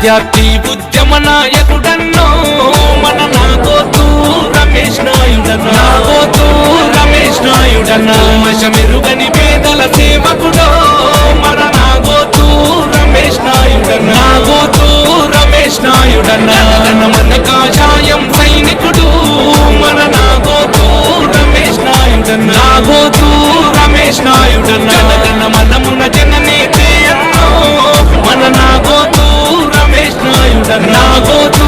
విద్యార్థి ఉద్యమ నాయకుడన్నో మన నాగోతు రమేష్ నాయుడన్న నాగోతు రమేష్ నాయుడన్న మెరుగని పేదల సేవకుడో మన నాగోతు రమేష్ నాయుడన్న నాగోతు రమేష్ నాయుడన్న మన కాషాయం సైనికుడు మన నాగోతు రమేష్ నాయుడన్న నాగోతు రమేష్ నాయుడన్న మనమున జననేతే అన్నో మన నాగోతు రమేష్ నాయుడన్న నాగోతు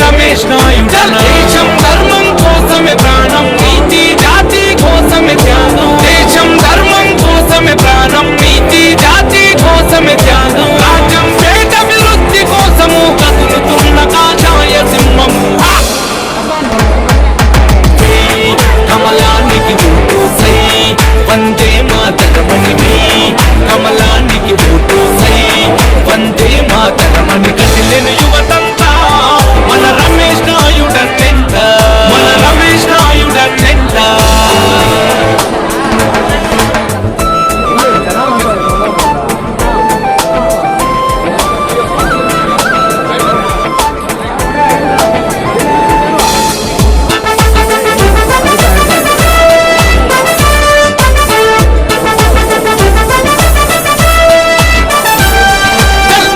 రమేష్ నాయుడన్న దేశం ధర్మం కోసమే ప్రాణం నీతి జాతి కోసమే త్యాగం దేశం ధర్మం కోసమే ప్రాణం నీతి జాతి కోసమే త్యాగం రాజ్యం పేట అభివృద్ధి కోసము కదులుతున్న కాషాయ సింహము కమలానికి ఓటు సై వందే మాతరమని కమలానికి ఓటు సై వందే మాతరమని కదిలిన యువతంతా మన రమేష్ నాయుడన్నెంత మన రమేష్ నాయుడన్నెంత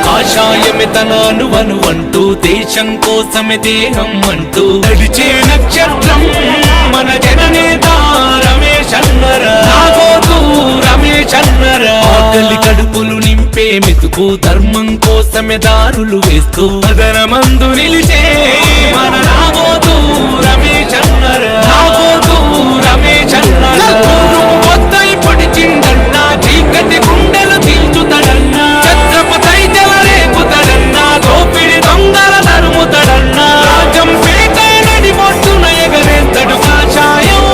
కాషాయమే తనాను అంటూ దేశం కోసమే దేహం అంటూ నడిచే నక్షత్రం మన జననేత రమేష్ అన్నరా నాగోతు రమేష్ అన్నరా ఆకలి కడుపులు నింపే మెతుకు ధర్మం కోసమే దారులు వేస్తూ అదనమందు నిలిచే మన నాగోతు రమేష్ అన్నరా నాగోతు రమేష్ అన్నరా పొద్దై పొడిచిందన్నా చీకటి గుండెలు తీల్చుతాడన్నా ఛత్రపతి రేపుతాడన్నా దోపిడి దొంగల తరుముతాడన్నా రాజం పేట నడిబొట్టున ఎగరేస్తాడు కాషాయం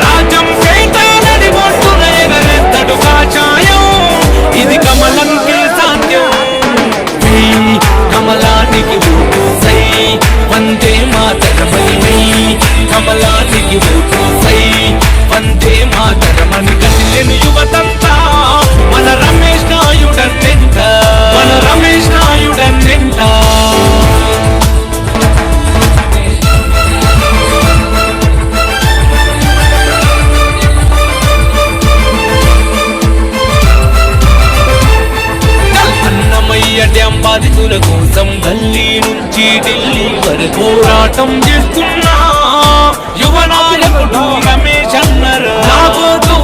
రాజం పేట నడిబొట్టున ఎగరేస్తాడు కాషాయం ఇది కమలంకే సాధ్యం కమలానికి ఓటు సై వందే మాతరమని కమలానికి ఓటు సై వందే మాతరమని కదిలిన యువతంతా మన రమేష్ నాయుడన్నెంత మన రమేష్ నాయుడన్నెంత అన్నమయ్య డ్యాం బాధితుల కోసం గల్లీ నుంచి ఢిల్లీ వరకు పోరాటం చేస్తున్నా యువ నాయకుడు రమేష్ అన్నరా నాగోతు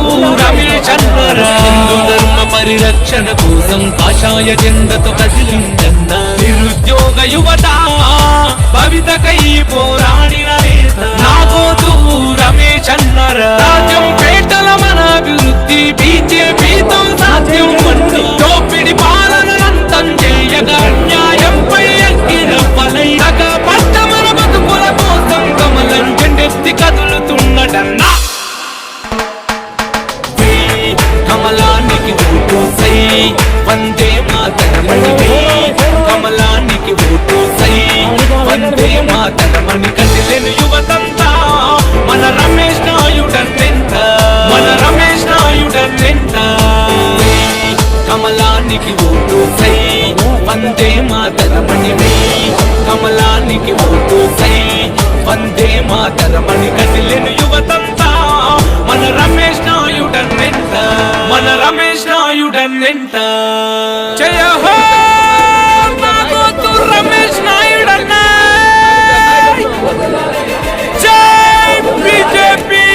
రమేష్ అన్నరా హిందూ ధర్మ పరిరక్షణ కోసం కాషాయ జెండతో కదిలిందన్న నిరుద్యోగ యువత భవితకై పోరాడిన నేత నాగోతు రమేష్ అన్నరా రాజ్యం పేటల మన అభివృద్ధి బీజేపీతో సాధ్యం అంటూ దోపిడి పాలనంతం చేయగా అన్యాయంపై అగ్గిరవ్వలై పట్ట మన బతుకుల కోసం కమలం జెండెత్తి కదులుతున్నడన్నా కమలానికి ఓటు సై వందే మాతరమని కమలానికి ఓటు సై వందే మాతరమని కదిలిన యువతంతా మన రమేష్ నాయుడన్నెంత మన రమేష్ నాయుడన్నెంత కమలానికి ఓటు సై వందే మాతరమని కమలానికి ఓటు సై వందే మాతరమని కదిలిన యువతంతా మన రమేష్ నాయుడన్నెంత మన రమేష్ నాయుడన్నెంత జయ హో నాగోతు రమేష్ నాయుడన్న జై బీజేపీ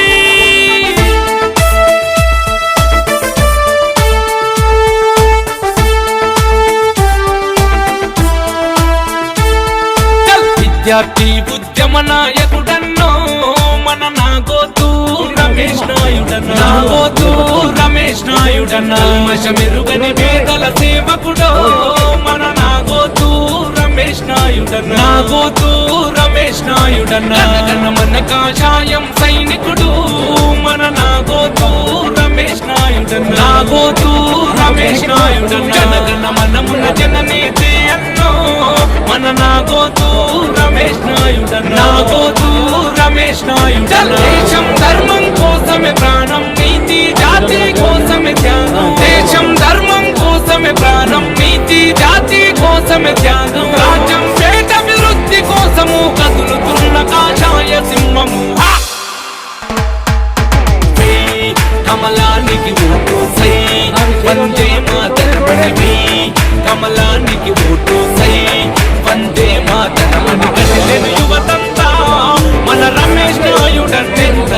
విద్యార్థి ఉద్యమ నాయకుడన్నో మన నాగోతు రమేష్ నాయుడన్న నాగోతు రమేష్ నాయుడన్న మెరుగని పేదల సేవకుడో మన నాగోతు రమేష్ నాయుడన్న నాగోతు రమేష్ నాయుడన్న మన కాషాయం సైనికుడు మన నాగోతు రమేష్ నాయుడన్న నాగోతు రమేష్ నాయుడన్న మనమున జననేతే అన్నో మన నాగోతు రమేష్ నాయుడన్న నాగోతు రమేష్ నాయుడన్న దేశం ధర్మం కోసమే ప్రాణం నీతి జాతి కోసమే త్యాగం దేశం ధర్మం కోసమే ప్రాణం నీతి జాతి కోసం కోసమే త్యాగం, రాజ్యం పేట అభివృద్ధి కోసము కదులుతున్న కాషాయ సింహము. కమలానికి ఓటు సై, వందే మాతరమణి. కమలానికి ఓటు సై, వందే మాతరమణి. కదిలిన యువతంతా మన రమేష్ నాయుడంట,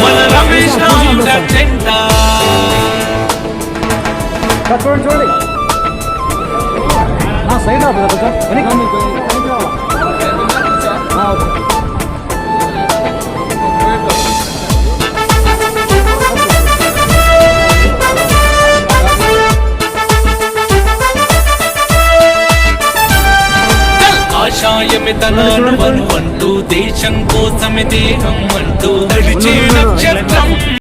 మన రమేష్ నాయుడంట. చూడండి సైడ్ ఆశాయమే తనాలు అంటూ దేశం కోసమే దేహం అంటూ నడిచే నక్షత్రం.